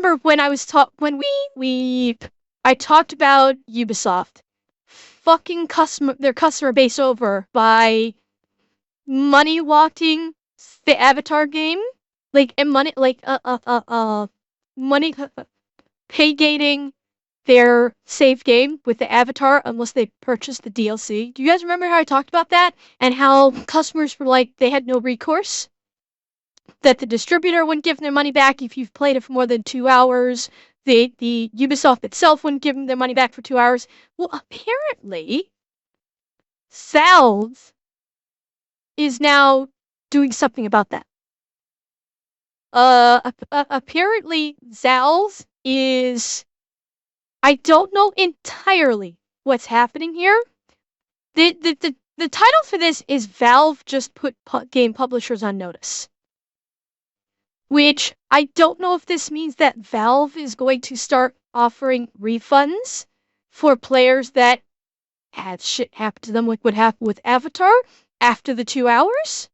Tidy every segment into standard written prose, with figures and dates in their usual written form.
remember when I was I talked about Ubisoft fucking their customer base over by money locking the Avatar game, and money pay gating their save game with the Avatar unless they purchase the DLC. Do you guys remember how I talked about that and how customers were like they had no recourse? That the distributor wouldn't give them their money back if you've played it for more than 2 hours. The Ubisoft itself wouldn't give them their money back for 2 hours. Well, apparently, Valve is now doing something about that. Apparently, Valve is... I don't know entirely what's happening here. The title for this is Valve just put game publishers on notice. Which, I don't know if this means that Valve is going to start offering refunds for players that had shit happen to them like what happened with Avatar after the 2 hours,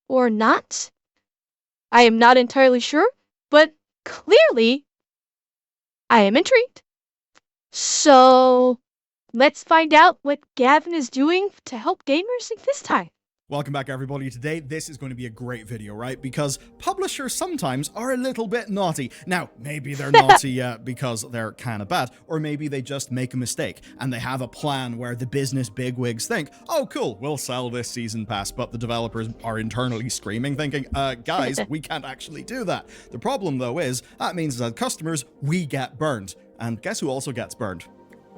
or not. I am not entirely sure, but clearly, I am intrigued. So, let's find out what Gavin is doing to help gamers this time. Welcome back, everybody. Today, this is going to be a great video, right? Because publishers sometimes are a little bit naughty. Now, maybe they're naughty because they're kind of bad, or maybe they just make a mistake and they have a plan where the business bigwigs think, oh, cool, we'll sell this season pass, but the developers are internally screaming, thinking, guys, we can't actually do that. The problem, though, is that means that customers, we get burned. And guess who also gets burned?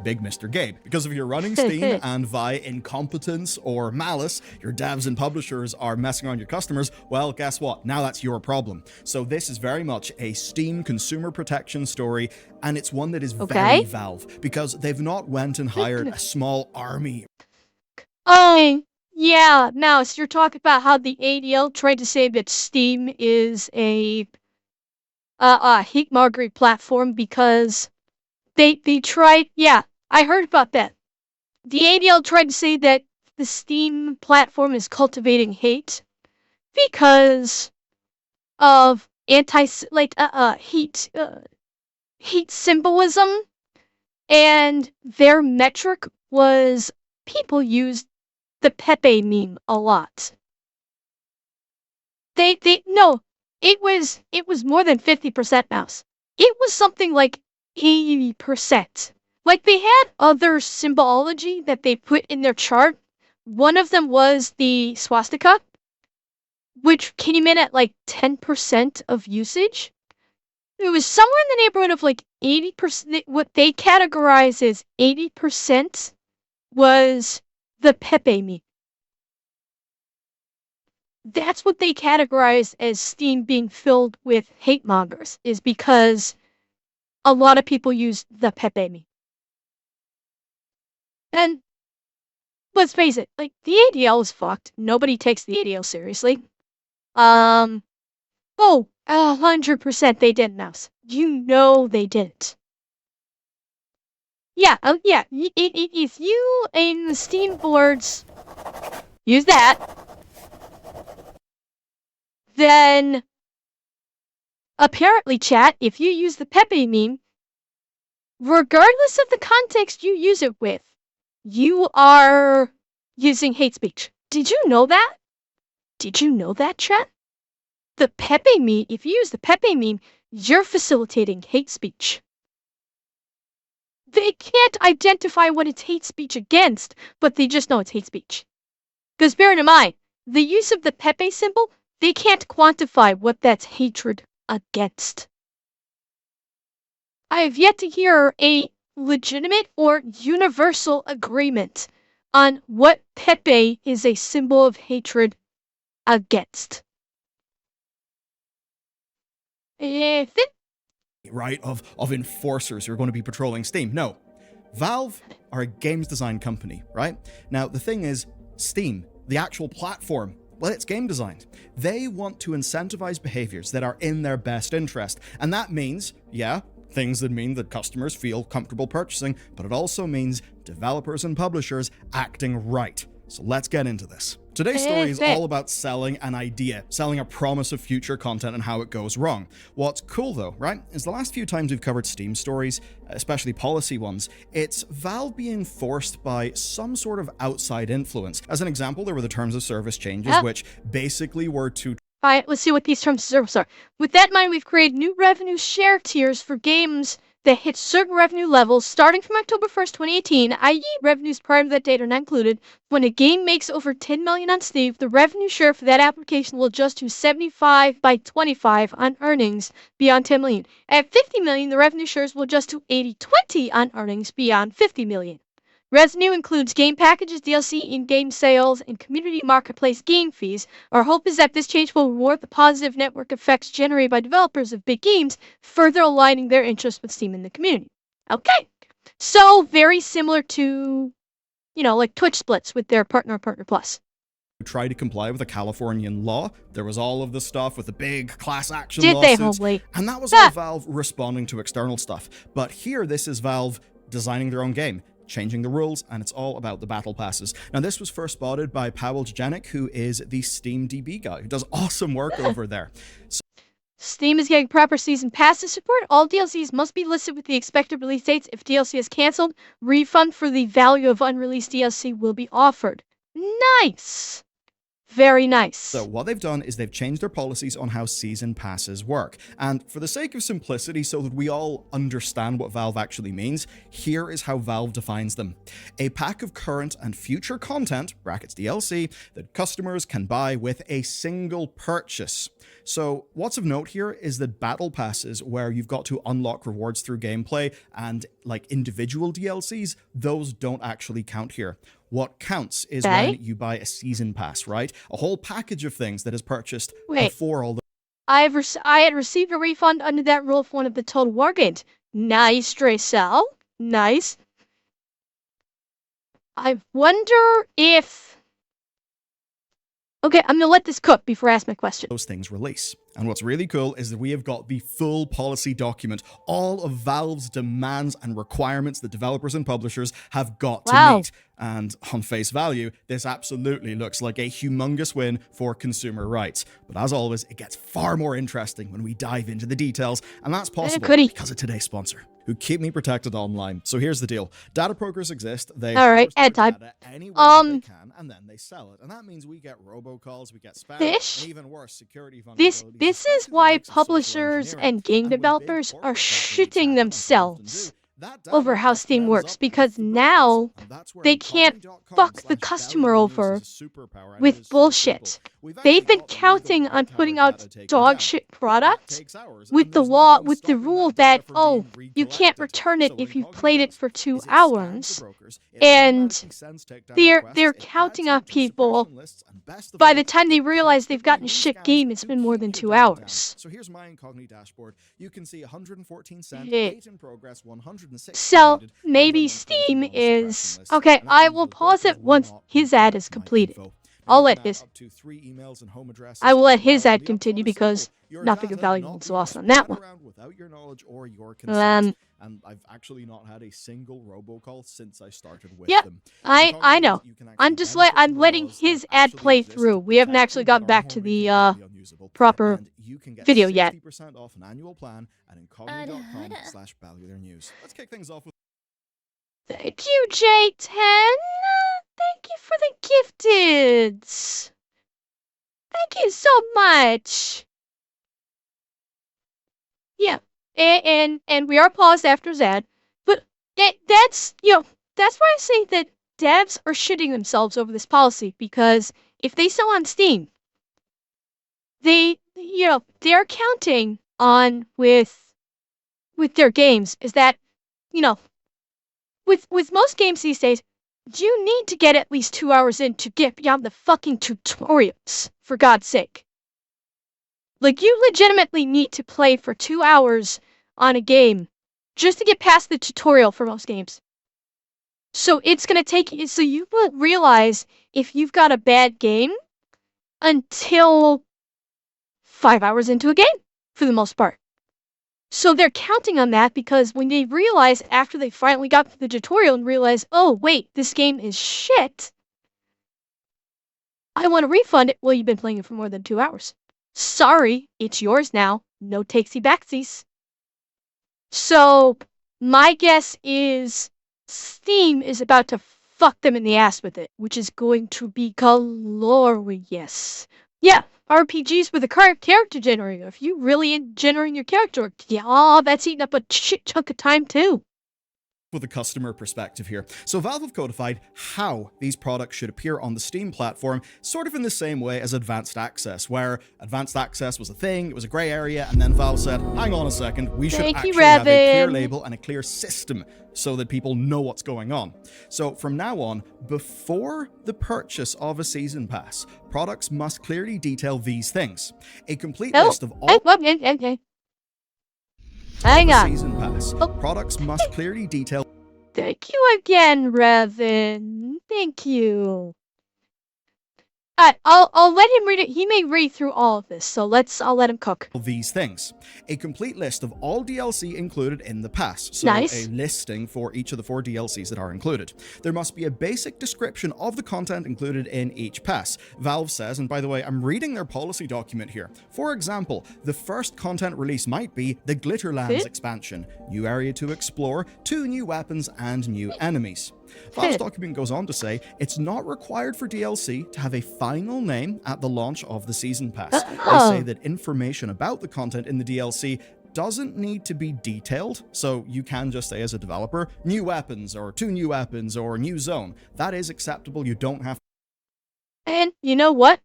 Big Mr. Gabe. Because if you're running Steam and via incompetence or malice, your devs and publishers are messing around your customers, well, guess what? Now that's your problem. So this is very much a Steam consumer protection story, and it's one that is very Valve, because they've not went and hired a small army. Oh, yeah, Mouse, you're talking about how the ADL tried to say that Steam is a hate-mongering platform because they tried, yeah, I heard about that. The ADL tried to say that the Steam platform is cultivating hate because of hate symbolism, and their metric was people used the Pepe meme a lot. No, it was more than 50%, Mouse. It was something like 80%. Like, they had other symbology that they put in their chart. One of them was the swastika, which came in at like 10% of usage. It was somewhere in the neighborhood of like 80%. What they categorize as 80% was the Pepe meme. That's what they categorize as Steam being filled with hate mongers, is because a lot of people use the Pepe meme. And let's face it, like, the ADL is fucked. Nobody takes the ADL seriously. 100% they didn't, Mouse. You know they didn't. Yeah, yeah. If you in the Steam boards use that, then apparently, chat, if you use the Pepe meme, regardless of the context you use it with, you are using hate speech. Did you know that? Did you know that, chat? The Pepe meme, if you use the Pepe meme, you're facilitating hate speech. They can't identify what it's hate speech against, but they just know it's hate speech. Because bear in mind, the use of the Pepe symbol, they can't quantify what that's hatred against. I have yet to hear a legitimate or universal agreement on what Pepe is a symbol of hatred against. Right, of enforcers who are going to be patrolling Steam. No. Valve are a games design company, right? Now, the thing is, Steam, the actual platform, well, it's game designed. They want to incentivize behaviors that are in their best interest. And that means, yeah, things that mean that customers feel comfortable purchasing, but it also means developers and publishers acting right. So let's get into this. Today's story is Fair. all about selling an idea, selling a promise of future content and how it goes wrong. What's cool though, right, is the last few times we've covered Steam stories, especially policy ones, it's Valve being forced by some sort of outside influence. As an example, there were the terms of service changes, which basically were to Alright, let's see what these terms of service are. With that in mind, we've created new revenue share tiers for games that hit certain revenue levels starting from October 1st, 2018, i.e. revenues prior to that date are not included. When a game makes over 10 million on Steam, the revenue share for that application will adjust to 75 by 25 on earnings beyond 10 million. At 50 million, the revenue shares will adjust to 80-20 on earnings beyond 50 million. Revenue includes game packages, DLC, in-game sales, and community marketplace game fees. Our hope is that this change will reward the positive network effects generated by developers of big games, further aligning their interests with Steam and the community. Okay, so very similar to, like Twitch splits with their Partner Plus. Try to comply with a Californian law. There was all of the stuff with the big class action Did lawsuits. they, homely? And that was all Valve responding to external stuff. But here, this is Valve designing their own game, changing the rules, and it's all about the battle passes. Now, this was first spotted by Paweł Janik, who is the Steam DB guy, who does awesome work over there. Steam is getting proper season passes support. All DLCs must be listed with the expected release dates. If DLC is canceled, refund for the value of unreleased DLC will be offered. Nice! Very nice. So what they've done is they've changed their policies on how season passes work. And for the sake of simplicity, so that we all understand what Valve actually means, here is how Valve defines them. A pack of current and future content, brackets DLC, that customers can buy with a single purchase. So what's of note here is that battle passes, where you've got to unlock rewards through gameplay and like individual DLCs, those don't actually count here. What counts is when you buy a season pass, right? A whole package of things that is purchased before all the... I had received a refund under that rule for one of the Total War games. Nice, Dracel. Nice. I wonder if... Okay, I'm gonna let this cook before I ask my question. Those things release. And what's really cool is that we have got the full policy document, all of Valve's demands and requirements that developers and publishers have got to meet. And on face value, this absolutely looks like a humongous win for consumer rights. But as always, it gets far more interesting when we dive into the details, and that's possible because of today's sponsor, who keep me protected online. So here's the deal. Data brokers exist. They ad type. They can, and then they sell it. And that means we get robocalls, we get spam, and even worse, security vulnerabilities. This is why publishers and game developers are shitting themselves over how Steam works, because now they can't fuck the customer over with bullshit. They've been counting on putting out dog shit product with the law, with the rule that, oh, you can't return it if you played it for 2 hours, and they're counting on people. By the time they realize they've gotten a shit game, it's been more than 2 hours. So here's my incognito dashboard. You can see 114 cents, 8 in progress, 106. So maybe Steam is... Okay, I will pause it once his ad is completed. I will let his ad continue because nothing of value was lost on that one. And I've actually not had a single robocall since I started with them. I know. I'm letting his ad play through. We haven't actually gotten back to the proper video yet. Off an annual plan at incognito.com/Bellular News. Let's kick things off with... Thank you, J10. Thank you for the gifteds. Thank you so much. Yeah, and we are paused after Zad, but that's that's why I say that devs are shitting themselves over this policy, because if they sell on Steam, they're counting on with their games is that, with most games these days, you need to get at least 2 hours in to get beyond the fucking tutorials, for God's sake. Like, you legitimately need to play for 2 hours on a game just to get past the tutorial for most games. So it's gonna take you, so you won't realize if you've got a bad game until 5 hours into a game, for the most part. So they're counting on that, because when they realize, after they finally got through the tutorial and realize, oh wait, this game is shit, I want a refund. Well, you've been playing it for more than 2 hours. Sorry, it's yours now. No takesy backsies. So, my guess is Steam is about to fuck them in the ass with it, which is going to be glorious. Yeah, RPGs with a character generator. If you really generating your character, yeah, that's eating up a shit chunk of time too. With a customer perspective here. So Valve have codified how these products should appear on the Steam platform, sort of in the same way as Advanced Access, where Advanced Access was a thing, it was a grey area, and then Valve said, hang on a second, we should actually have a clear label and a clear system so that people know what's going on. So from now on, before the purchase of a season pass, products must clearly detail these things. A complete list of all Hang on. Season pass. Products must clearly detail. Thank you again, Revan. Thank you. I'll let him read it. He may read through all of this, so I'll let him cook. These things. A complete list of all DLC included in the pass. So nice. A listing for each of the 4 DLCs that are included. There must be a basic description of the content included in each pass. Valve says, and by the way, I'm reading their policy document here. For example, the first content release might be the Glitterlands expansion. New area to explore, 2 new weapons, and new enemies. Valve's document goes on to say it's not required for DLC to have a final name at the launch of the season pass. They say that information about the content in the DLC doesn't need to be detailed, so you can just say as a developer, new weapons, or 2 new weapons, or new zone. That is acceptable, you don't have to. And you know what?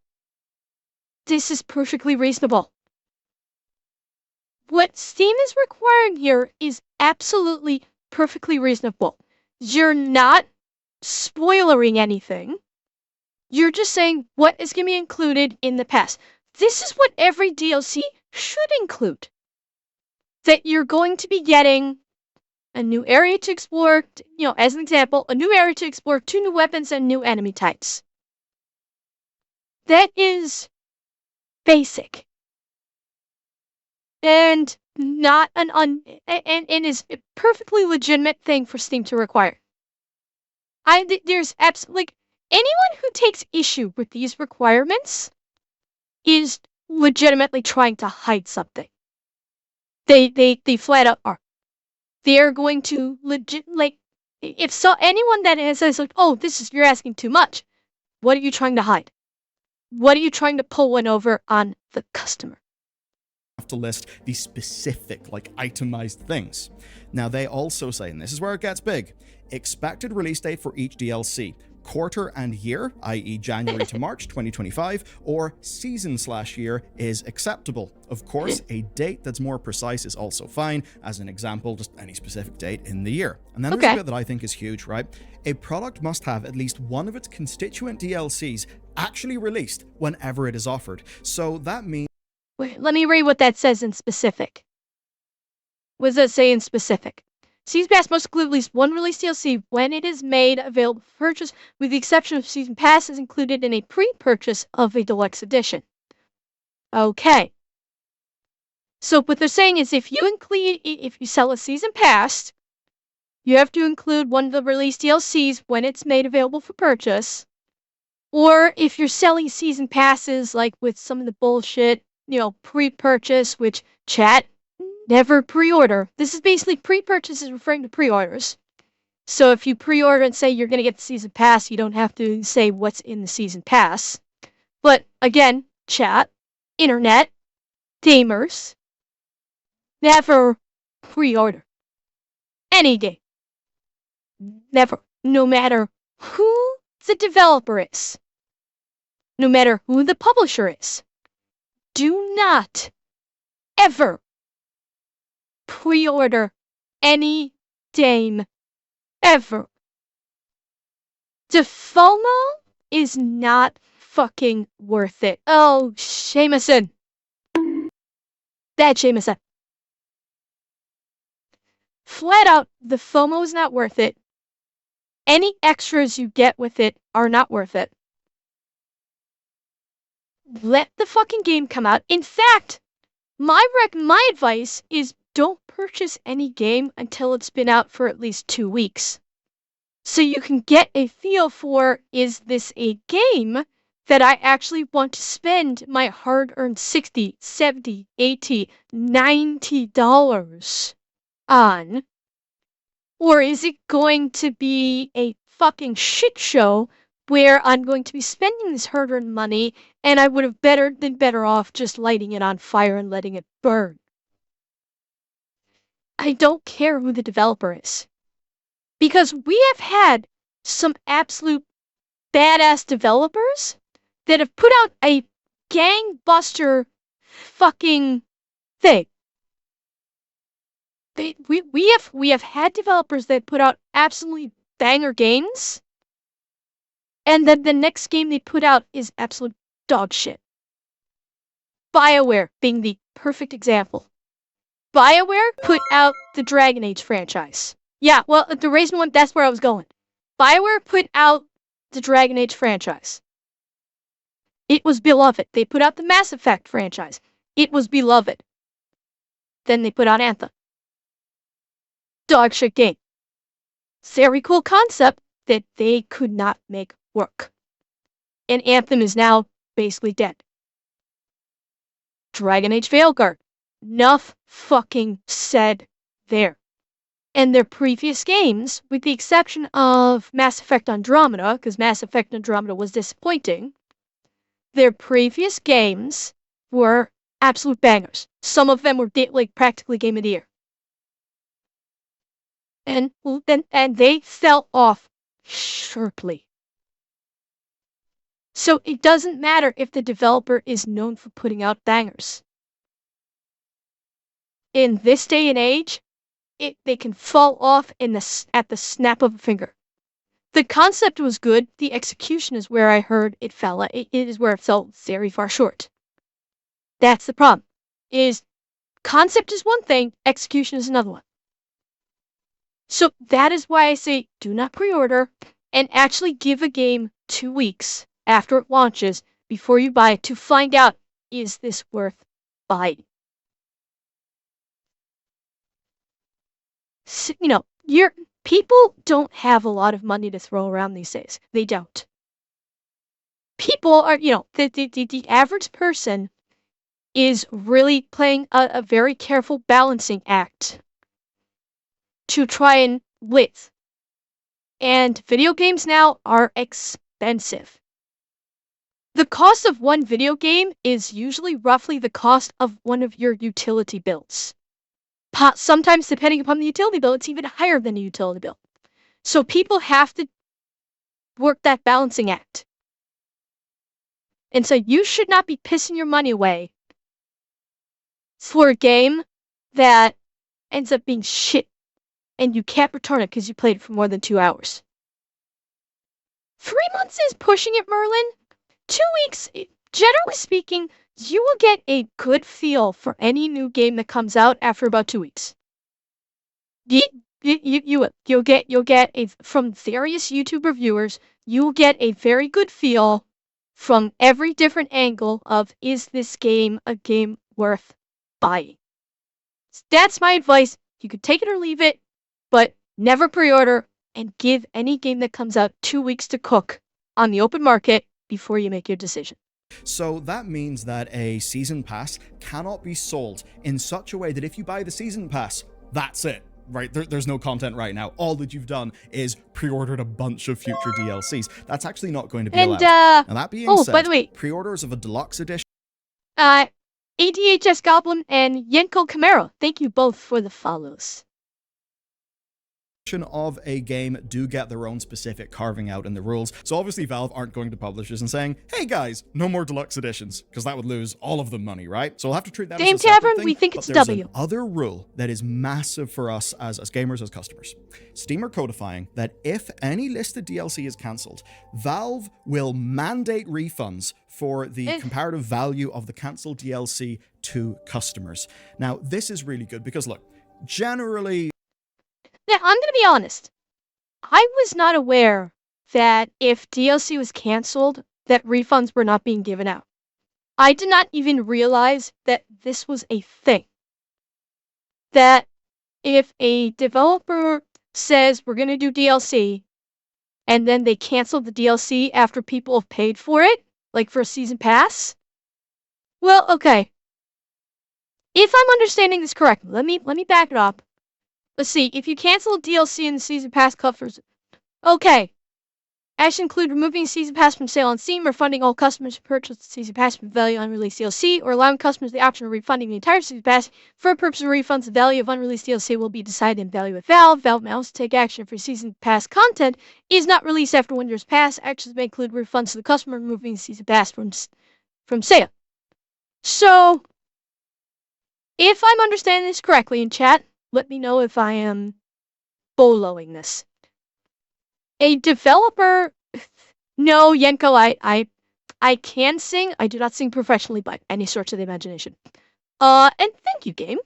This is perfectly reasonable. What Steam is requiring here is absolutely perfectly reasonable. You're not spoilering anything. You're just saying what is going to be included in the pass. This is what every DLC should include. That you're going to be getting a new area to explore, as an example, a new area to explore, 2 new weapons and new enemy types. That is basic. And not and is a perfectly legitimate thing for Steam to require. There's absolutely anyone who takes issue with these requirements is legitimately trying to hide something. They flat out are. They're going to anyone that says like, oh, you're asking too much. What are you trying to hide? What are you trying to pull one over on the customer? To list the specific, itemized things. Now, they also say, and this is where it gets big, expected release date for each DLC, quarter and year, i.e. January to March 2025, or season/year is acceptable. Of course, a date that's more precise is also fine. As an example, just any specific date in the year. And then there's a bit that I think is huge, right? A product must have at least one of its constituent DLCs actually released whenever it is offered. So that means... Wait, let me read what that says in specific. What does that say in specific? Season Pass must include at least one release DLC when it is made available for purchase, with the exception of Season Pass is included in a pre-purchase of a deluxe edition. Okay. So what they're saying is if you sell a Season Pass, you have to include one of the release DLCs when it's made available for purchase. Or if you're selling Season Passes, like with some of the bullshit, pre-purchase, which chat, never pre-order. This is basically pre-purchase is referring to pre-orders. So if you pre-order and say you're going to get the Season Pass, you don't have to say what's in the Season Pass. But again, chat, internet, gamers, never pre-order any game. Never. No matter who the developer is. No matter who the publisher is. Do not ever pre-order any game ever. The FOMO is not fucking worth it. Oh, Jameson. Bad Jameson. Flat out, the FOMO is not worth it. Any extras you get with it are not worth it. Let the fucking game come out. In fact, my advice is don't purchase any game until it's been out for at least 2 weeks. So you can get a feel for, is this a game that I actually want to spend my hard-earned $60, $70, $80, $90 on? Or is it going to be a fucking shit show where I'm going to be spending this hard-earned money and I would have been better off just lighting it on fire and letting it burn? I don't care who the developer is. Because we have had some absolute badass developers that have put out a gangbuster fucking thing. We have had developers that put out absolutely banger games, and then the next game they put out is absolute dog shit. BioWare being the perfect example. BioWare put out the Dragon Age franchise. Yeah, well, the reason one, that's where I was going. BioWare put out the Dragon Age franchise. It was beloved. They put out the Mass Effect franchise. It was beloved. Then they put out Anthem. Dog shit game. Very cool concept that they could not make work. And Anthem is now basically dead. Dragon Age Veilguard. Enough fucking said there. And their previous games, with the exception of Mass Effect Andromeda, because Mass Effect Andromeda was disappointing, their previous games were absolute bangers. Some of them were like practically Game of the Year. And they fell off sharply. So it doesn't matter if the developer is known for putting out bangers. In this day and age, they can fall off at the snap of a finger. The concept was good. The execution is where I heard it fell. It is where it fell very far short. That's the problem. Is concept is one thing, execution is another one. So that is why I say do not pre-order and actually give a game 2 weeks after it launches before you buy it to find out, is this worth buying? So, people don't have a lot of money to throw around these days. They don't. People are, the average person is really playing a very careful balancing act to try and live. And video games now are expensive. The cost of one video game is usually roughly the cost of one of your utility bills. Sometimes, depending upon the utility bill, it's even higher than a utility bill. So people have to work that balancing act. And so you should not be pissing your money away for a game that ends up being shit and you can't return it because you played it for more than 2 hours. 3 months is pushing it, Merlin. 2 weeks, generally speaking, you will get a good feel for any new game that comes out after about 2 weeks. You'll get from various YouTube reviewers, you'll get a very good feel from every different angle of, is this game a game worth buying? That's my advice. You could take it or leave it, but never pre-order and give any game that comes out 2 weeks to cook on the open market before you make your decision. So that means that a season pass cannot be sold in such a way that if you buy the season pass, that's it, right? There's no content right now. All that you've done is pre-ordered a bunch of future DLCs. That's actually not going to be allowed. Now that being said, by the way, pre-orders of a deluxe edition. ADHS Goblin and Yenko Camaro, thank you both for the follows. Of a game do get their own specific carving out in the rules. So obviously Valve aren't going to publishers and saying, hey guys, no more deluxe editions, because that would lose all of the money, right? So we'll have to treat that Dame as a separate Tavern, thing, we think but it's there's W. Another rule that is massive for us as gamers, as customers. Steam are codifying that if any listed DLC is cancelled, Valve will mandate refunds for the comparative value of the cancelled DLC to customers. Now, this is really good because look, generally... Now, I'm going to be honest. I was not aware that if DLC was cancelled, that refunds were not being given out. I did not even realize that this was a thing. That if a developer says we're going to do DLC, and then they cancel the DLC after people have paid for it, like for a season pass. Well, okay. If I'm understanding this correctly, let me back it up. Let's see. If you cancel a DLC and the season pass covers, okay. Actions include removing a season pass from sale on Steam, refunding all customers who purchased the season pass with value unreleased DLC, or allowing customers the option of refunding the entire season pass. For purpose of refunds, the value of unreleased DLC will be decided in value with Valve. Valve may also take action if season pass content is not released after 1 year's pass. Actions may include refunds to the customer, removing the season pass from sale. So, if I'm understanding this correctly in chat, let me know if I am boloing this. A developer, no, Yenko, I can sing. I do not sing professionally by any stretch of the imagination. And thank you, game.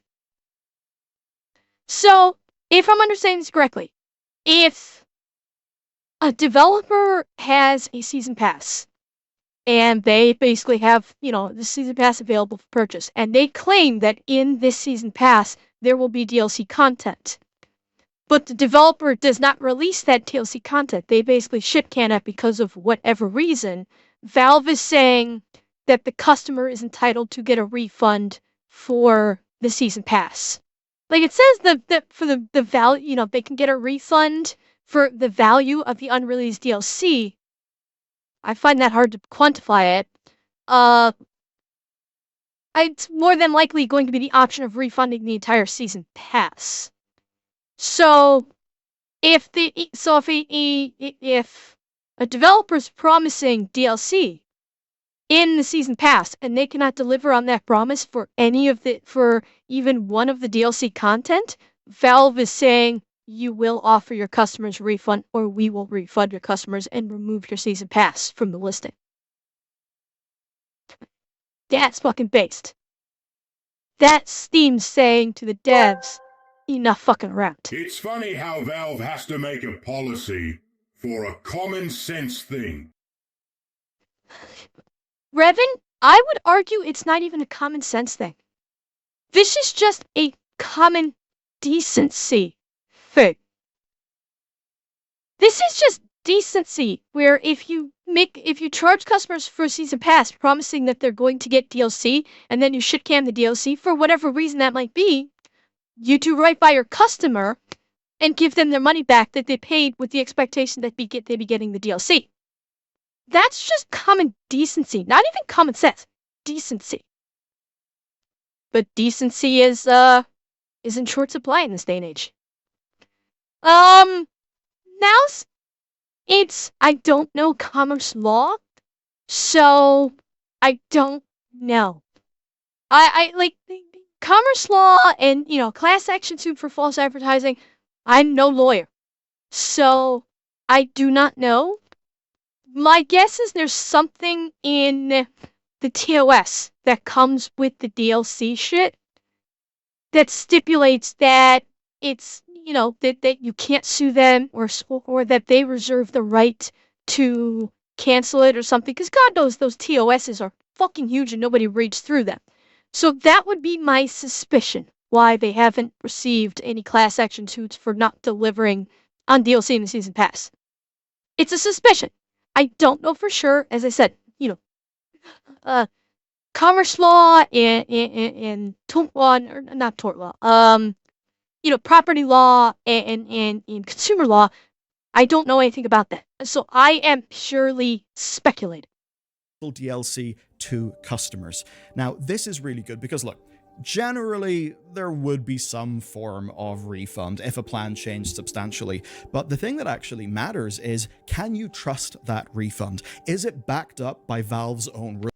So, if I'm understanding this correctly, if a developer has a season pass and they basically have, the season pass available for purchase, and they claim that in this season pass there will be DLC content, but the developer does not release that DLC content, they basically shitcan it because of whatever reason, Valve is saying that the customer is entitled to get a refund for the season pass. Like it says that for the value, they can get a refund for the value of the unreleased DLC. I find that hard to quantify it. It's more than likely going to be the option of refunding the entire season pass. So if a developer's promising DLC in the season pass and they cannot deliver on that promise for even one of the DLC content, Valve is saying you will offer your customers a refund or we will refund your customers and remove your season pass from the listing. That's fucking based. That's Steam saying to the devs, enough fucking around. It's funny how Valve has to make a policy for a common sense thing. Revan, I would argue it's not even a common sense thing. This is just a common decency thing. This is just decency, where if you charge customers for a season pass, promising that they're going to get DLC, and then you shitcan the DLC for whatever reason that might be, you do right by your customer and give them their money back that they paid with the expectation that they'd be getting the DLC. That's just common decency, not even common sense. Decency. But decency is in short supply in this day and age. Now I don't know commerce law, so I don't know. I like commerce law and class action suit for false advertising. I'm no lawyer, so I do not know. My guess is there's something in the TOS that comes with the DLC shit that stipulates that it's that you can't sue them or that they reserve the right to cancel it or something, because God knows those TOSs are fucking huge and nobody reads through them. So that would be my suspicion why they haven't received any class action suits for not delivering on DLC in the season pass. It's a suspicion. I don't know for sure. As I said, commerce law and tort law, or not tort law, property law and consumer law. I don't know anything about that, so I am purely speculating. DLC to customers. Now, this is really good because look, generally, there would be some form of refund if a plan changed substantially, but the thing that actually matters is, can you trust that refund? Is it backed up by Valve's own rules?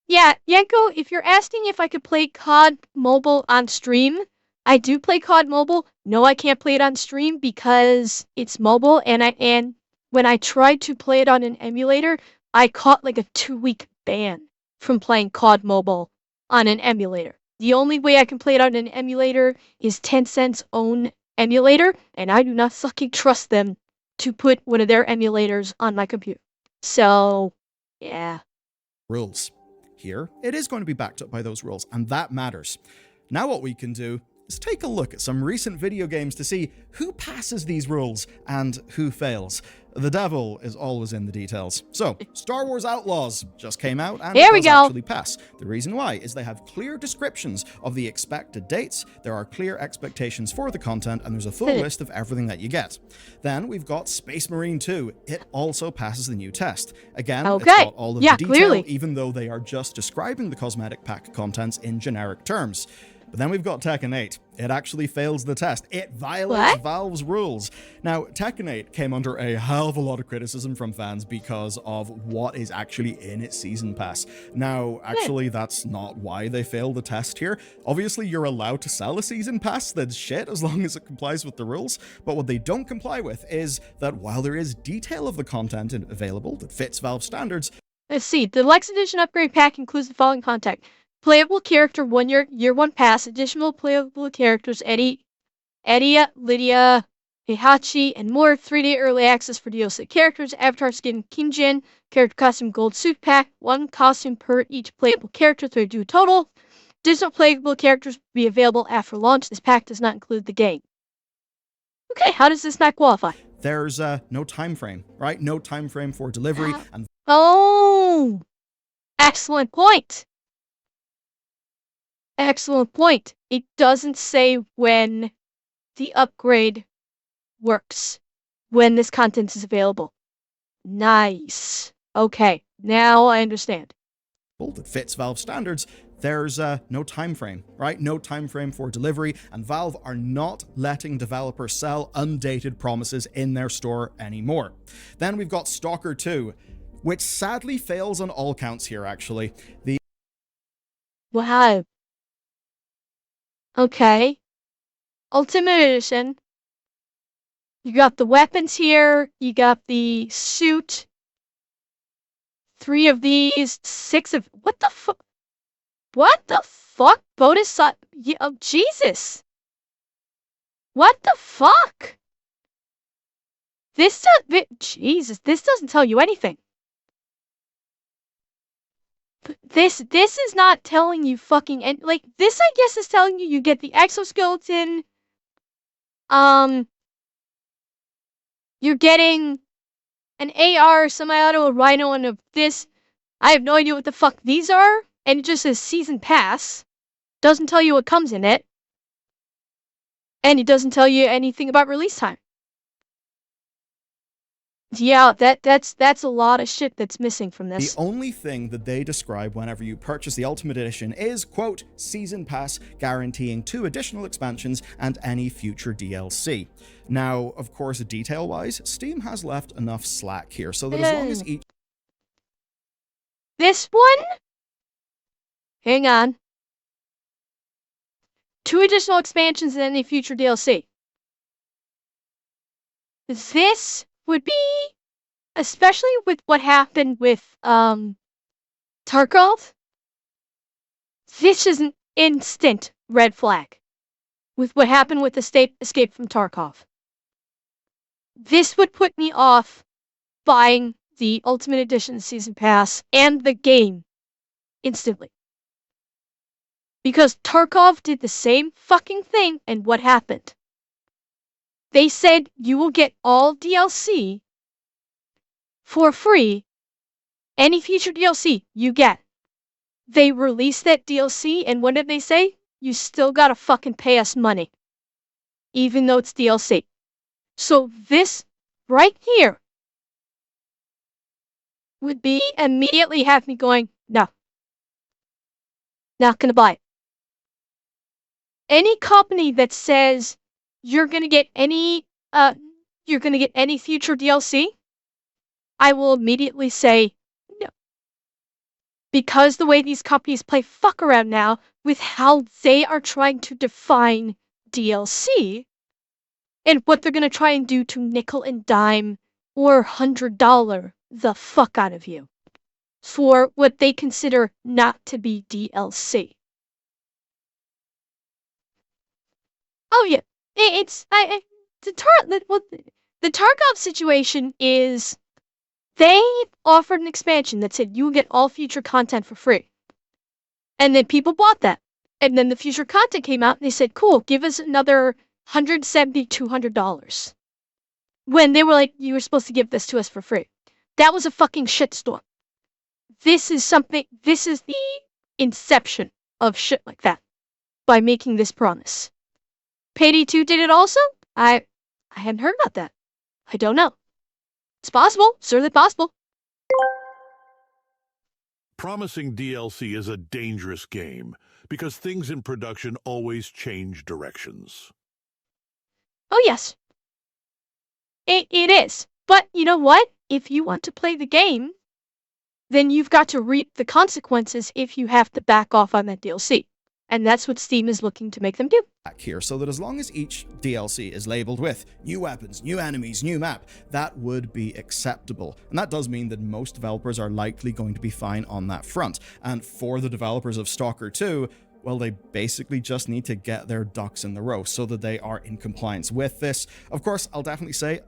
Yeah, Yanko, if you're asking if I could play COD Mobile on stream, I do play COD Mobile. No, I can't play it on stream because it's mobile, and when I tried to play it on an emulator, I caught like a 2-week ban from playing COD Mobile on an emulator. The only way I can play it on an emulator is Tencent's own emulator, and I do not fucking trust them to put one of their emulators on my computer. So, yeah. Rules. Here, it is going to be backed up by those rules, and that matters. Now what we can do Let's take a look at some recent video games to see who passes these rules and who fails. The devil is always in the details. So, Star Wars Outlaws just came out and Here it we does go. actually pass. The reason why is they have clear descriptions of the expected dates, there are clear expectations for the content, and there's a full list of everything that you get. Then we've got Space Marine 2. It also passes the new test. Again, it's got all of the detail, clearly. even though they are just describing the cosmetic pack contents in generic terms. But then we've got Tekken 8. It actually fails the test. It violates Valve's rules. Now, Tekken 8 came under a hell of a lot of criticism from fans because of what is actually in its season pass. Now, actually, that's not why they failed the test here. Obviously, you're allowed to sell a season pass that's shit as long as it complies with the rules. But what they don't comply with is that while there is detail of the content available that fits Valve standards. Let's see. The Deluxe Edition upgrade pack includes the following content. Playable character 1 year 1 pass, additional playable characters Eddie, Lydia, Heihachi, and more, 3-day early access for DLC characters, avatar skin Kinjin, character costume gold suit pack, 1 costume per each playable character, 32 total. Additional playable characters will be available after launch. This pack does not include the game. Okay, how does this not qualify? There's no time frame, right? No time frame for delivery. And oh, excellent point. Excellent point. It doesn't say when the upgrade works, when this content is available. Nice. Okay, now I understand. that fits Valve standards, there's no time frame, right? No time frame for delivery, and Valve are not letting developers sell undated promises in their store anymore. Then we've got Stalker 2, which sadly fails on all counts here, actually. Wow. Okay. Ultimate Edition. You got the weapons here. You got the suit. 3 of these. 6 of... What the fuck? What the fuck? Bonus... Oh, Jesus. What the fuck? Jesus, this doesn't tell you anything. This is not telling you fucking... And like, this, I guess, is telling you get the exoskeleton. You're getting an AR, semi-auto, a rhino, and this. I have no idea what the fuck these are. And it just says season pass. Doesn't tell you what comes in it. And it doesn't tell you anything about release time. Yeah, that's a lot of shit that's missing from this. The only thing that they describe whenever you purchase the Ultimate Edition is, quote, Season Pass, guaranteeing 2 additional expansions and any future DLC. Now, of course, detail-wise, Steam has left enough slack here, so that as long as each... This one? Hang on. 2 additional expansions and any future DLC. This would be, especially with what happened with Tarkov, this is an instant red flag with what happened with the state escape from Tarkov. This would put me off buying the Ultimate Edition Season Pass and the game instantly. Because Tarkov did the same fucking thing, and what happened? They said you will get all DLC for free. Any future DLC you get. They released that DLC, and what did they say? You still gotta fucking pay us money. Even though it's DLC. So this right here would be immediately have me going, no. Not gonna buy it. Any company that says you're gonna get any future DLC, I will immediately say no. Because the way these companies play fuck around now with how they are trying to define DLC and what they're gonna try and do to nickel and dime or $100 the fuck out of you for what they consider not to be DLC. Oh yeah. The Tarkov situation is they offered an expansion that said you will get all future content for free. And then people bought that. And then the future content came out and they said, cool, give us another $170, $200. When they were like, you were supposed to give this to us for free. That was a fucking shitstorm. This is the inception of shit like that by making this promise. Payday 2 did it also? I hadn't heard about that. I don't know. It's possible. Certainly possible. Promising DLC is a dangerous game because things in production always change directions. Oh, yes. It is. But you know what? If you want to play the game, then you've got to reap the consequences if you have to back off on that DLC. And that's what Steam is looking to make them do. Here, so that as long as each DLC is labeled with new weapons, new enemies, new map, that would be acceptable. And that does mean that most developers are likely going to be fine on that front. And for the developers of Stalker 2, well, they basically just need to get their ducks in the row so that they are in compliance with this. Of course, I'll definitely say,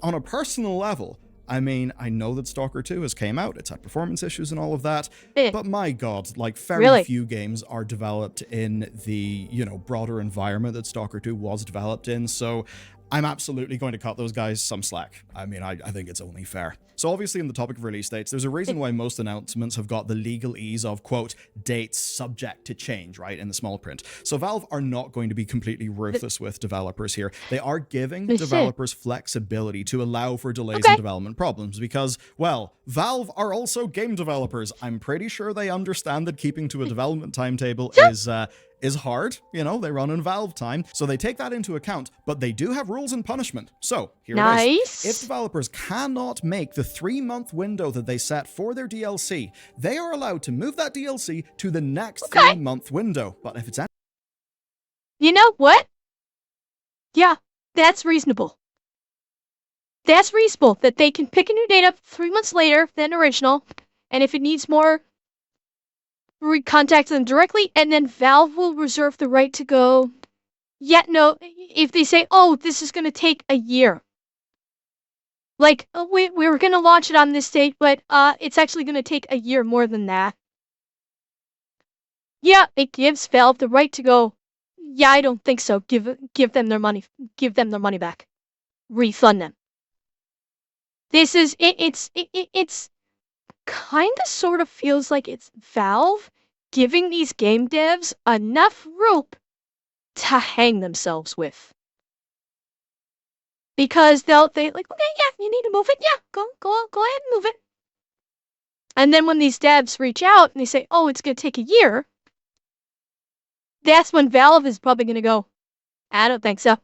on a personal level, I mean, I know that Stalker 2 has came out, it's had performance issues and all of that, but my god, like, very few games are developed in the, you know, broader environment that Stalker 2 was developed in, so I'm absolutely going to cut those guys some slack. I mean, I think it's only fair. So obviously, in the topic of release dates, there's a reason why most announcements have got the legalese of, quote, dates subject to change, right, in the small print. So Valve are not going to be completely ruthless with developers here. They are giving developers flexibility to allow for delays and development problems because, well, Valve are also game developers. I'm pretty sure they understand that keeping to a development timetable is hard. You know, they run in Valve time, so they take that into account, but they do have rules and punishment. So, here it is. If developers cannot make the 3-month window that they set for their DLC, they are allowed to move that DLC to the next 3-month window. But if it's... You know what? Yeah, that's reasonable. That's reasonable, that they can pick a new date up 3 months later than original, and if it needs more, contact them directly, and then Valve will reserve the right to go, yeah, no, if they say, oh, this is going to take a year. Like, oh, we were going to launch it on this date, but it's actually going to take a year more than that. Yeah, it gives Valve the right to go, yeah, I don't think so. Give them their money. Give them their money back. Refund them. This is, it's kind of sort of feels like it's Valve giving these game devs enough rope to hang themselves with. Because they like, okay, yeah, you need to move it. Yeah, go ahead and move it. And then when these devs reach out and they say, oh, it's going to take a year, that's when Valve is probably going to go, I don't think so.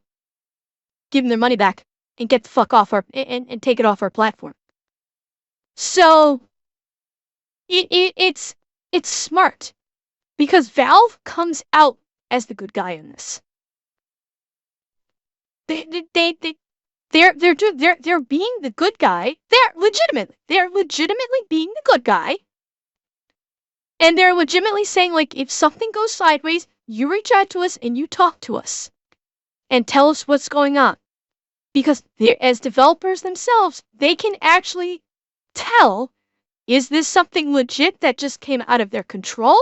Give them their money back and get the fuck off our, and take it off our platform. So, it's smart because Valve comes out as the good guy in this. They're being the good guy. They're legitimately being the good guy. And they're legitimately saying, like, if something goes sideways, you reach out to us and you talk to us and tell us what's going on. Because as developers themselves, they can actually tell, is this something legit that just came out of their control?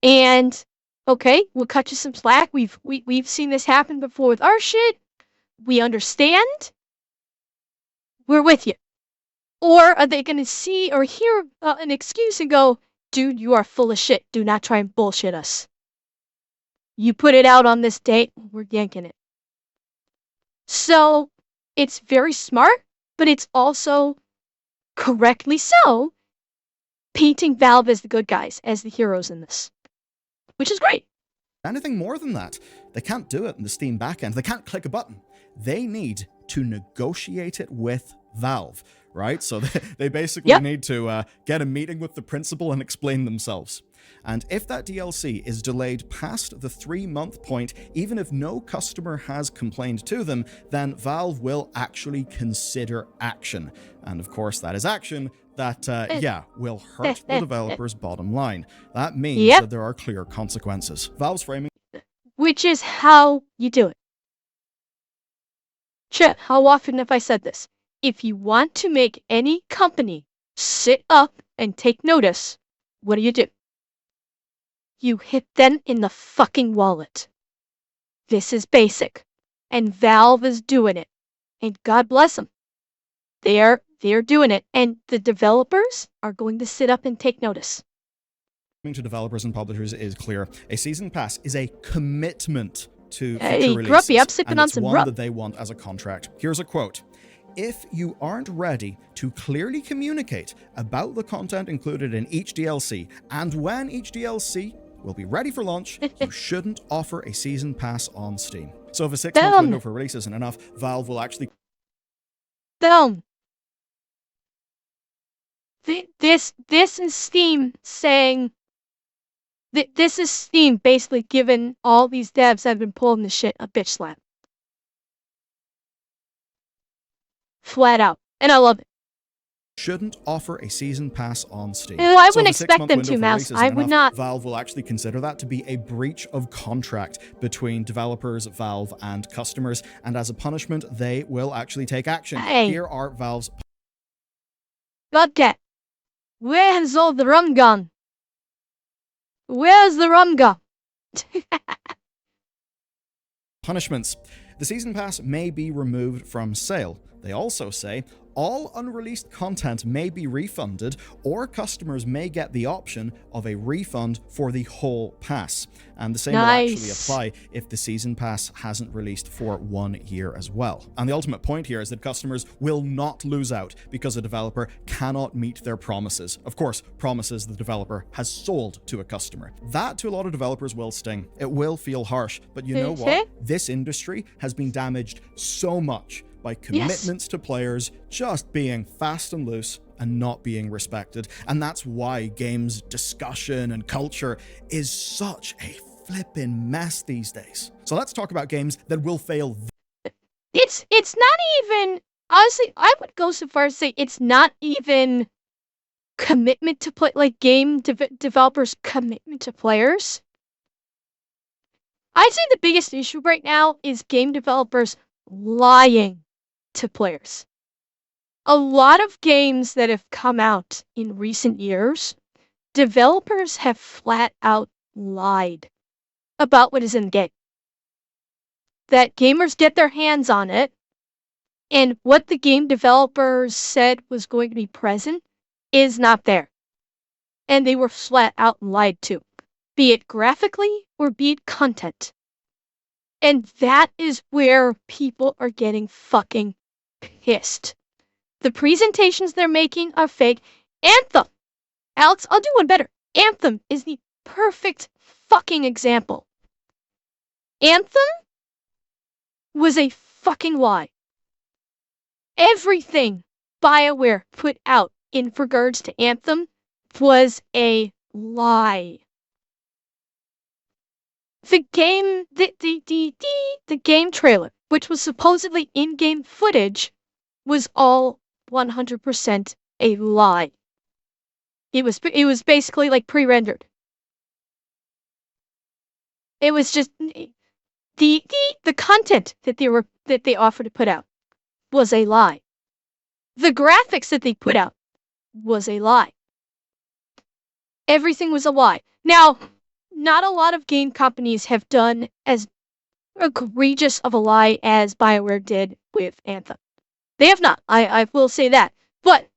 And okay, we'll cut you some slack. We've seen this happen before with our shit. We understand. We're with you. Or are they going to see or hear an excuse and go, dude, you are full of shit. Do not try and bullshit us. You put it out on this date, we're yanking it. So, it's very smart, but it's also, correctly so, painting Valve as the good guys, as the heroes in this. Which is great. Anything more than that, they can't do it in the Steam backend. They can't click a button. They need to negotiate it with Valve, right? So they basically need to get a meeting with the principal and explain themselves. And if that DLC is delayed past the 3-month point, even if no customer has complained to them, then Valve will actually consider action. And of course, that is action that, will hurt the developer's bottom line. That means that there are clear consequences. Valve's framing... Which is how you do it. Chet, how often have I said this? If you want to make any company sit up and take notice, what do? you hit them in the fucking wallet. This is basic. And Valve is doing it. And God bless them. They're doing it. And the developers are going to sit up and take notice. To developers and publishers is clear. A season pass is a commitment to future Hey, releases, Grumpy, I'm sipping and on it's some one rum. that they want as a contract. Here's a quote. If you aren't ready to clearly communicate about the content included in each DLC and when each DLC will be ready for launch, you shouldn't offer a season pass on Steam. So if a 6-month window for release isn't enough, Valve will actually... This is Steam saying... This is Steam basically giving all these devs that have been pulling this shit a bitch slap. Flat out. And I love it. Shouldn't offer a season pass on Steam. I wouldn't expect them to, Mouse. I would not. Valve will actually consider that to be a breach of contract between developers, Valve, and customers, and as a punishment, they will actually take action. Hey. Here are Valve's... Godcat, where's all the rum gone? Where's the rum gone? punishments. The season pass may be removed from sale. They also say all unreleased content may be refunded, or customers may get the option of a refund for the whole pass. And the same will actually apply if the season pass hasn't released for 1 year as well. And the ultimate point here is that customers will not lose out because a developer cannot meet their promises. Of course, promises the developer has sold to a customer. That to a lot of developers will sting. It will feel harsh, but you know what? This industry has been damaged so much by commitments to players just being fast and loose and not being respected. And that's why games discussion and culture is such a flippin' mess these days. So let's talk about games that will fail. It's not even, honestly, I would go so far as to say it's not even commitment to play, like game developers' commitment to players. I'd say the biggest issue right now is game developers lying to players. A lot of games that have come out in recent years, developers have flat out lied about what is in the game. That gamers get their hands on it, and what the game developers said was going to be present is not there. And they were flat out lied to, be it graphically or be it content. And that is where people are getting fucking pissed. The presentations they're making are fake. Anthem! Alex, I'll do one better. Anthem is the perfect fucking example. Anthem was a fucking lie. Everything BioWare put out in regards to Anthem was a lie. The game, the game trailer, which was supposedly in-game footage, was all 100% a lie. It was basically like pre-rendered. It was just the content that they offered to put out was a lie. The graphics that they put out was a lie. Everything was a lie. Now, not a lot of game companies have done as egregious of a lie as BioWare did with Anthem. They have not. I will say that. But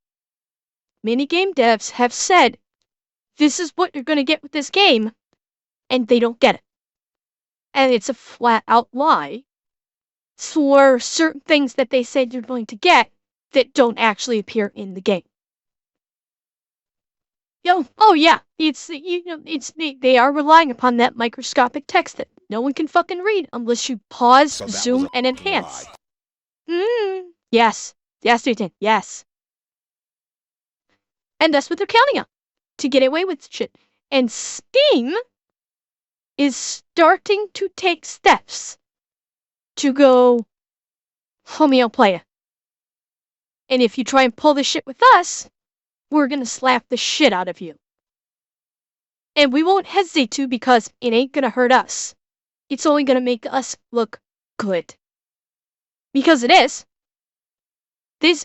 many game devs have said, this is what you're going to get with this game, and they don't get it. And it's a flat-out lie for certain things that they said you're going to get that don't actually appear in the game. Oh yeah, they are relying upon that microscopic text that no one can fucking read unless you pause, zoom, and enhance. Yes, Newton, yes. And that's what they're counting on to get away with shit. And Steam is starting to take steps to go, homie, I'll play it. And if you try and pull this shit with us, we're gonna slap the shit out of you. And we won't hesitate to because it ain't gonna hurt us. It's only gonna make us look good. Because it is.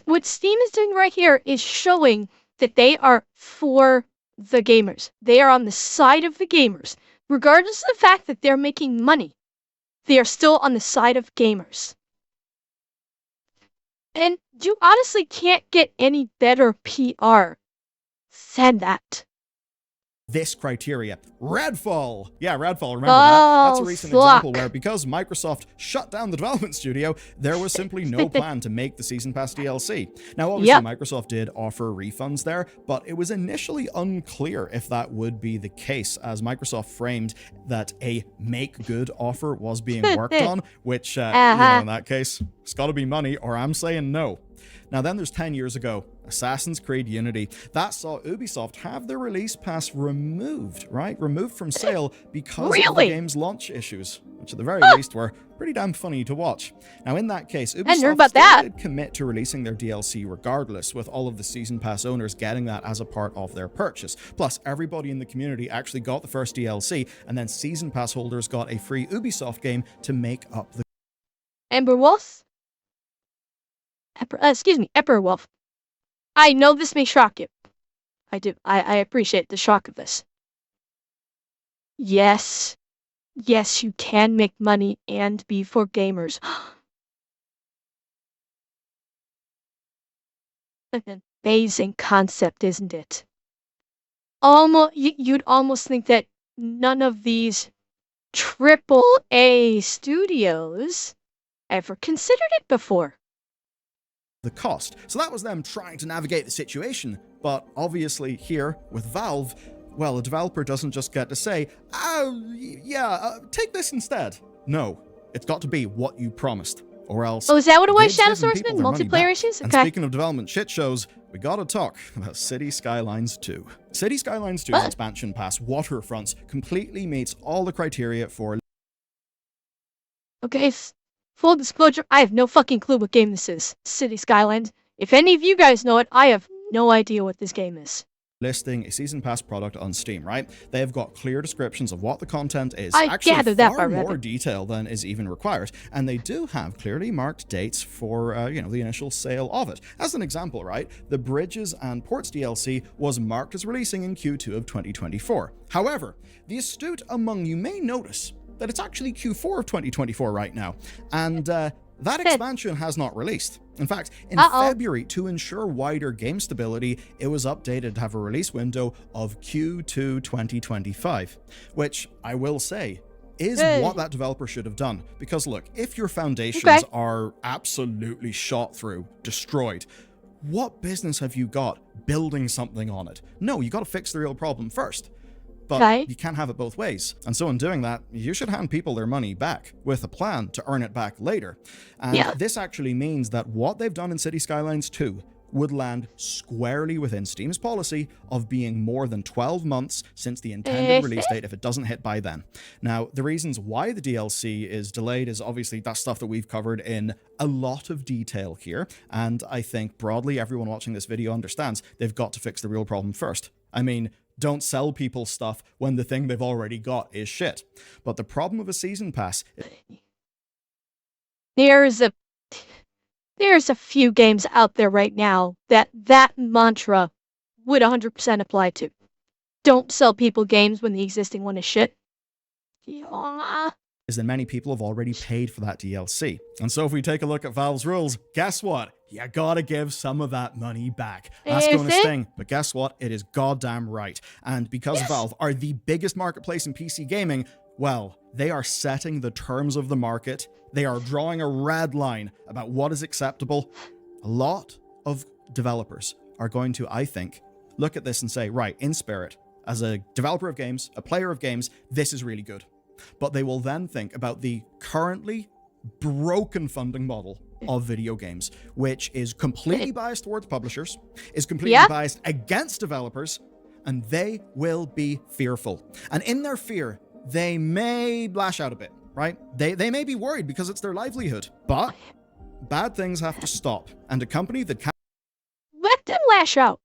What Steam is doing right here is showing that they are for the gamers. They are on the side of the gamers. regardless of the fact that they're making money, they are still on the side of gamers. And you honestly can't get any better PR than that. This criteria. Redfall! Yeah, Redfall, remember that? That's a recent example where because Microsoft shut down the development studio, there was simply no plan to make the Season Pass DLC. Now, obviously, Microsoft did offer refunds there, but it was initially unclear if that would be the case, as Microsoft framed that a make-good offer was being worked on, which, you know, in that case, it's gotta be money, or I'm saying no. Now then there's 10 years ago, Assassin's Creed Unity. That saw Ubisoft have their release pass removed, right? Removed from sale because of the game's launch issues, which at the very least were pretty damn funny to watch. Now in that case, Ubisoft still did commit to releasing their DLC regardless, with all of the Season Pass owners getting that as a part of their purchase. Plus, everybody in the community actually got the first DLC, and then Season Pass holders got a free Ubisoft game to make up the... Emberwolf? Epperwolf. I know this may shock you. I do. I appreciate the shock of this. Yes. Yes, you can make money and be for gamers. An amazing concept, isn't it? You'd almost think that none of these AAA studios ever considered it before. The cost. So that was them trying to navigate the situation, but obviously here with Valve, well, a developer doesn't just get to say, take this instead. No, it's got to be what you promised, or else... Oh, is that what it was, Shadow Swordsman? Multiplayer issues? And speaking of development shit shows, we gotta talk about City Skylines 2. City Skylines 2's expansion pass, Waterfronts, completely meets all the criteria for... Okay, full disclosure, I have no fucking clue what game this is. City Skylines. If any of you guys know it, I have no idea what this game is. Listing a Season Pass product on Steam, right? They have got clear descriptions of what the content is. I gather that far more detail than is even required. And they do have clearly marked dates for, the initial sale of it. As an example, right? The Bridges and Ports DLC was marked as releasing in Q2 of 2024. However, the astute among you may notice that it's actually Q4 of 2024 right now. And that expansion has not released. In fact, in February, to ensure wider game stability, it was updated to have a release window of Q2 2025, which I will say is what that developer should have done. Because look, if your foundations are absolutely shot through, destroyed, what business have you got building something on it? No, you got to fix the real problem first. But you can't have it both ways. And so in doing that, you should hand people their money back with a plan to earn it back later. And this actually means that what they've done in City Skylines 2 would land squarely within Steam's policy of being more than 12 months since the intended release date if it doesn't hit by then. Now, the reasons why the DLC is delayed is obviously that stuff that we've covered in a lot of detail here. And I think broadly everyone watching this video understands they've got to fix the real problem first. I mean, don't sell people stuff when the thing they've already got is shit. But the problem of a season pass... There's a few games out there right now that mantra would 100% apply to. Don't sell people games when the existing one is shit. Is that many people have already paid for that DLC. And so if we take a look at Valve's rules, guess what? You gotta give some of that money back. That's going to sting, but guess what? It is goddamn right. And because Valve are the biggest marketplace in PC gaming, well, they are setting the terms of the market. They are drawing a red line about what is acceptable. A lot of developers are going to, I think, look at this and say, right, in spirit, as a developer of games, a player of games, this is really good. But they will then think about the currently broken funding model of video games, which is completely biased towards publishers, is completely biased against developers, and they will be fearful. And in their fear, they may lash out a bit, right? They may be worried because it's their livelihood, but bad things have to stop. And a company that can... Let them lash out.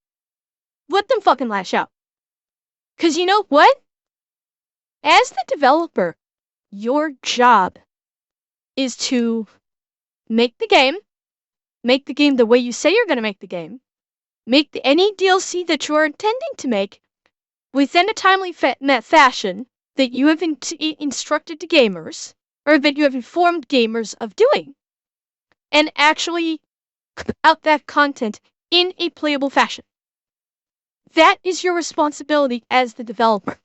Let them fucking lash out. Because you know what? As the developer, your job is to make the game the way you say you're going to make the game, make any DLC that you're intending to make within a timely fashion that you have instructed to gamers, or that you have informed gamers of doing, and actually put out that content in a playable fashion. That is your responsibility as the developer.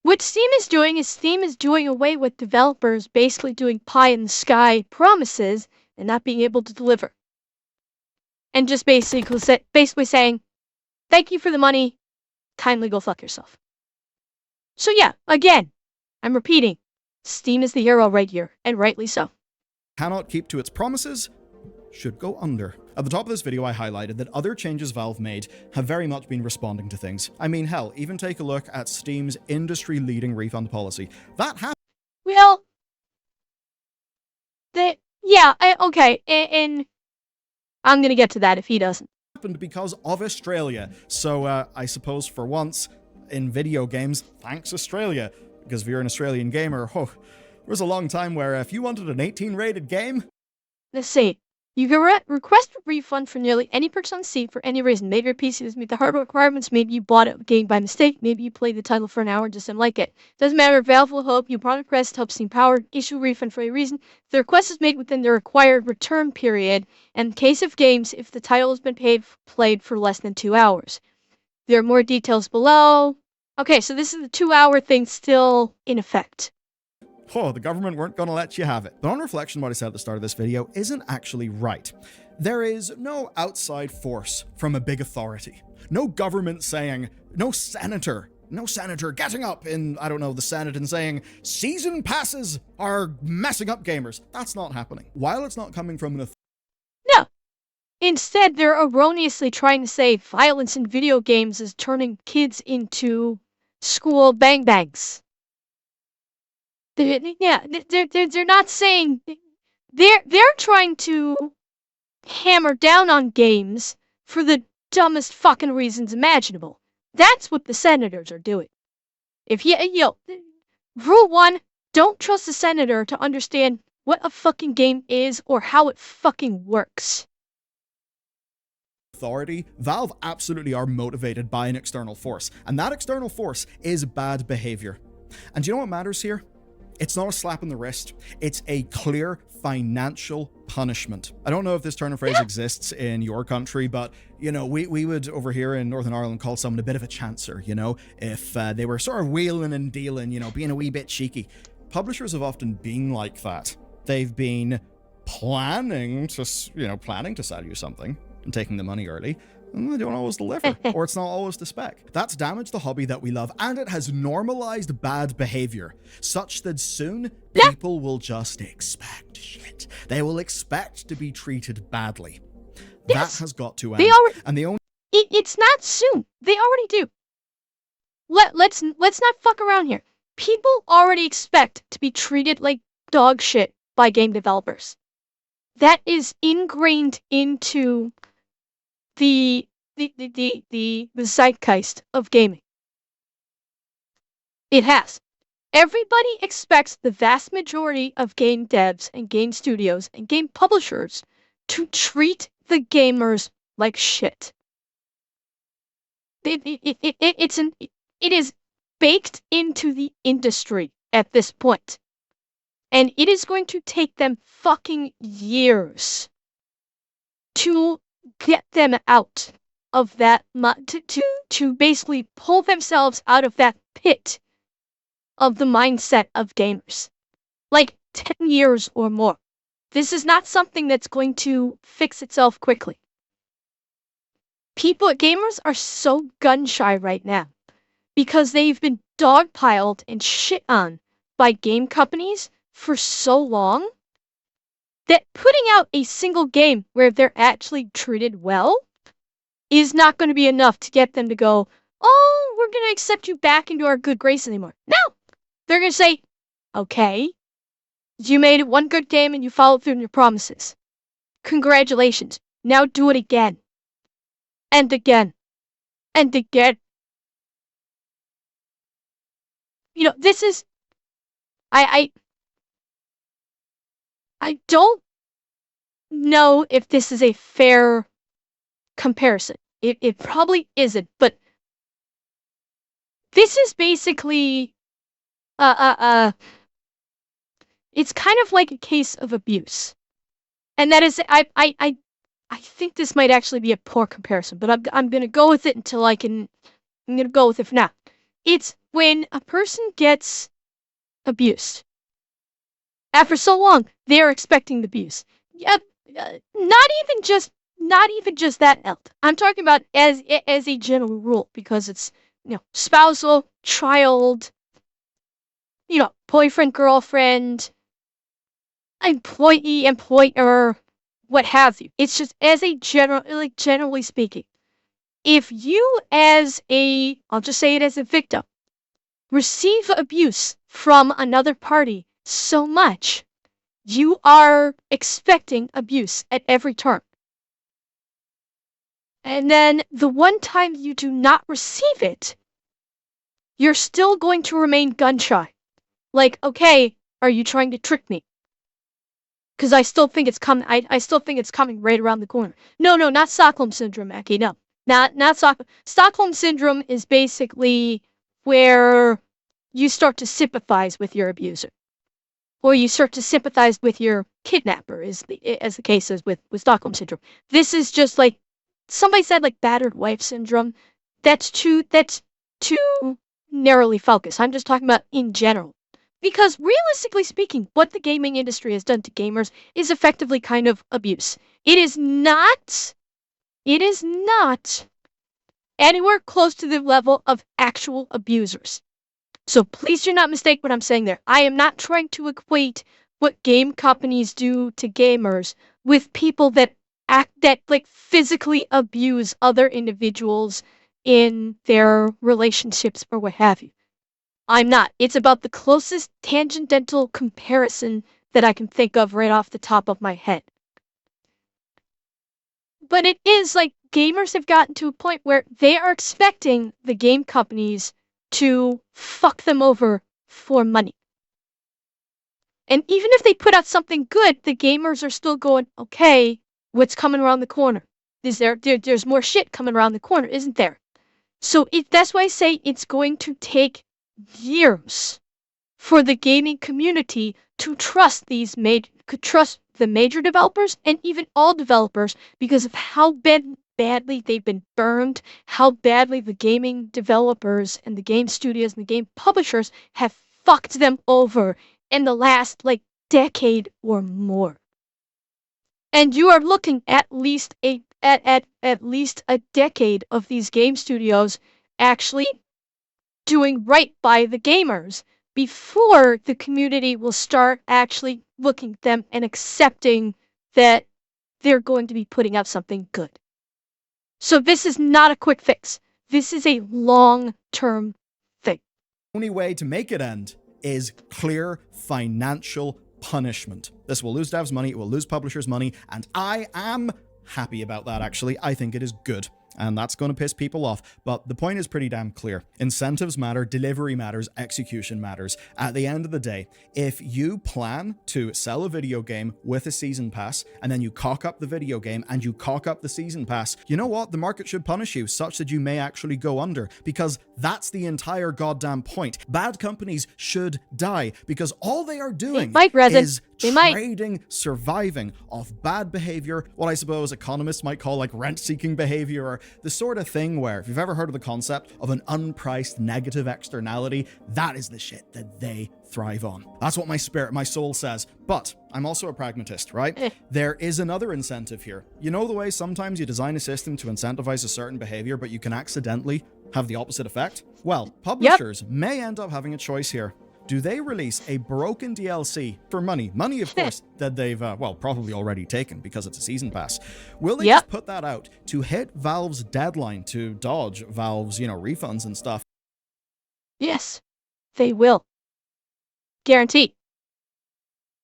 What Steam is doing away with developers basically doing pie-in-the-sky promises and not being able to deliver. And just basically saying, thank you for the money, kindly go fuck yourself. So yeah, again, I'm repeating, Steam is the hero right here, and rightly so. Cannot keep to its promises, should go under. At the top of this video, I highlighted that other changes Valve made have very much been responding to things. I mean, hell, even take a look at Steam's industry-leading refund policy. That happened. Well, okay, and I'm gonna get to that if he doesn't. Because of Australia. So I suppose for once in video games, thanks Australia. Because if you're an Australian gamer, there was a long time where if you wanted an 18 rated game, let's see. You can request a refund for nearly any purchase on Steam for any reason. Maybe your PC doesn't meet the hardware requirements. Maybe you bought a game by mistake. Maybe you played the title for an hour and just didn't like it. Doesn't matter. Valve will help you upon request, help Steam Power issue a refund for a reason. If the request is made within the required return period, and in case of games, if the title has been played for less than 2 hours. There are more details below. Okay, so this is the 2-hour thing still in effect. the government weren't going to let you have it. But on reflection, what I said at the start of this video isn't actually right. There is no outside force from a big authority. No government saying, no senator getting up in, I don't know, the Senate and saying, season passes are messing up gamers. That's not happening. While it's not coming from an authority. No. Instead, they're erroneously trying to say violence in video games is turning kids into school bang-bangs. They're not saying... They're trying to hammer down on games for the dumbest fucking reasons imaginable. That's what the senators are doing. Rule 1, don't trust a senator to understand what a fucking game is or how it fucking works. Authority, Valve absolutely are motivated by an external force, and that external force is bad behavior. And do you know what matters here? It's not a slap in the wrist, it's a clear financial punishment. I don't know if this turn of phrase exists in your country, but, you know, we would over here in Northern Ireland call someone a bit of a chancer, you know, if they were sort of wheeling and dealing, you know, being a wee bit cheeky. Publishers have often been like that. They've been planning to sell you something and taking the money early, and they don't always deliver, or it's not always the spec. That's damaged the hobby that we love, and it has normalized bad behavior, such that soon people will just expect shit. They will expect to be treated badly. Yes. That has got to end. They already, and the only it's not soon. They already do. Let's not fuck around here. People already expect to be treated like dog shit by game developers. That is ingrained into the zeitgeist of gaming. It has. Everybody expects the vast majority of game devs and game studios and game publishers to treat the gamers like shit. It is baked into the industry at this point. And it is going to take them fucking years to get them out of that, to basically pull themselves out of that pit of the mindset of gamers. Like 10 years or more. This is not something that's going to fix itself quickly. Gamers are so gun shy right now because they've been dogpiled and shit on by game companies for so long that putting out a single game where they're actually treated well is not going to be enough to get them to go, oh, we're going to accept you back into our good grace anymore. No! They're going to say, okay, you made it one good game and you followed through on your promises. Congratulations. Now do it again. And again. And again. You know, this is... I don't know if this is a fair comparison. It probably isn't, but this is basically it's kind of like a case of abuse. And that is, I think this might actually be a poor comparison, but I'm gonna go with it until I'm gonna go with it for now. It's when a person gets abused. After so long, they're expecting the abuse. Yep, not even just that eld. I'm talking about as a general rule because it's spousal, child, boyfriend, girlfriend, employee, employer, what have you. It's just as a generally speaking, if you I'll just say it as a victim, receive abuse from another party so much, you are expecting abuse at every turn. And then the one time you do not receive it, you're still going to remain gun shy. Like, okay, are you trying to trick me? Because I still think it's coming. I still think it's coming right around the corner. No, not Stockholm syndrome, Aki. No, not Stockholm. Stockholm syndrome is basically where you start to sympathize with your abuser, or you start to sympathize with your kidnapper, as the case is with Stockholm syndrome. This is just like somebody said, like battered wife syndrome. That's too narrowly focused. I'm just talking about in general. Because realistically speaking, what the gaming industry has done to gamers is effectively kind of abuse. It is not anywhere close to the level of actual abusers. So please do not mistake what I'm saying there. I am not trying to equate what game companies do to gamers with people that physically abuse other individuals in their relationships or what have you. I'm not. It's about the closest tangential comparison that I can think of right off the top of my head. But it is like gamers have gotten to a point where they are expecting the game companies to fuck them over for money. And even if they put out something good, the gamers are still going, okay, what's coming around the corner? There's more shit coming around the corner, isn't there? So that's why I say it's going to take years for the gaming community to trust trust the major developers and even all developers because of how badly they've been burned, how badly the gaming developers and the game studios and the game publishers have fucked them over in the last decade or more. And you are looking at least at least a decade of these game studios actually doing right by the gamers before the community will start actually looking at them and accepting that they're going to be putting out something good. So this is not a quick fix. This is a long-term thing. The only way to make it end is clear financial punishment. This will lose devs money, it will lose publishers money, and I am happy about that, actually. I think it is good. And that's going to piss people off. But the point is pretty damn clear. Incentives matter, delivery matters, execution matters. At the end of the day, if you plan to sell a video game with a season pass, and then you cock up the video game and you cock up the season pass, you know what? The market should punish you such that you may actually go under, because that's the entire goddamn point. Bad companies should die because all they are doing is trading, surviving off bad behavior, what I suppose economists might call like rent-seeking behavior, or the sort of thing where, if you've ever heard of the concept of an unpriced negative externality, that is the shit that they thrive on. That's what my spirit, my soul says. But I'm also a pragmatist, right? There is another incentive here. You know the way sometimes you design a system to incentivize a certain behavior, but you can accidentally have the opposite effect? Well, publishers may end up having a choice here. Do they release a broken DLC for money? Money, of course, that they've, probably already taken because it's a season pass. Will they just put that out to hit Valve's deadline to dodge Valve's, refunds and stuff? Yes, they will. Guaranteed.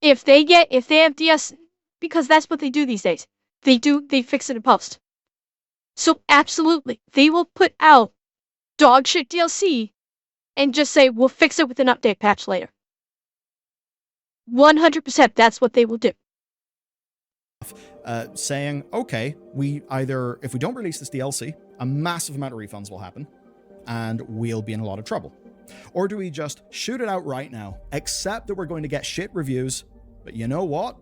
If they have DS, because that's what they do these days. They fix it in post. So absolutely, they will put out dog shit DLC and just say, we'll fix it with an update patch later. 100%, that's what they will do. Saying, okay, if we don't release this DLC, a massive amount of refunds will happen, and we'll be in a lot of trouble. Or do we just shoot it out right now, accept that we're going to get shit reviews, but you know what?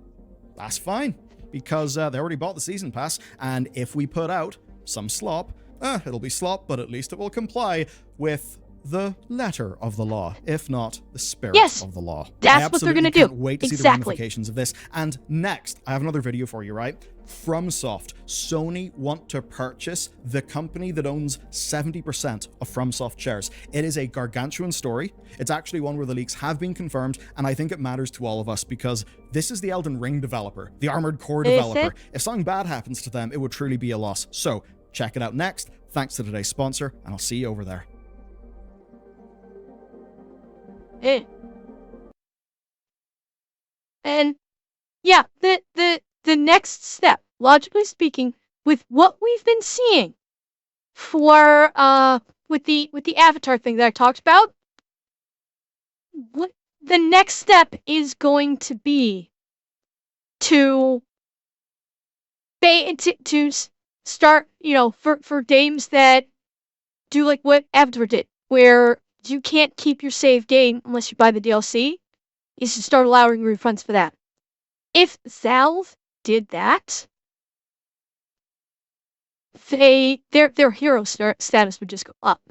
That's fine, because they already bought the season pass, and if we put out some slop, it'll be slop, but at least it will comply with the letter of the law, if not the spirit of the law. That's what they're going to do. I can't wait to see the ramifications of this. And next, I have another video for you, right? FromSoft. Sony want to purchase the company that owns 70% of FromSoft shares. It is a gargantuan story. It's actually one where the leaks have been confirmed, and I think it matters to all of us because this is the Elden Ring developer, the Armored Core developer. If something bad happens to them, it would truly be a loss. So check it out next. Thanks to today's sponsor, and I'll see you over there. And yeah, the next step, logically speaking, with what we've been seeing for with the Avatar thing that I talked about, what the next step is going to be to start, for games that do like what Avatar did, where you can't keep your save game unless you buy the DLC, is to start allowing refunds for that. If Valve did that, their hero status would just go up.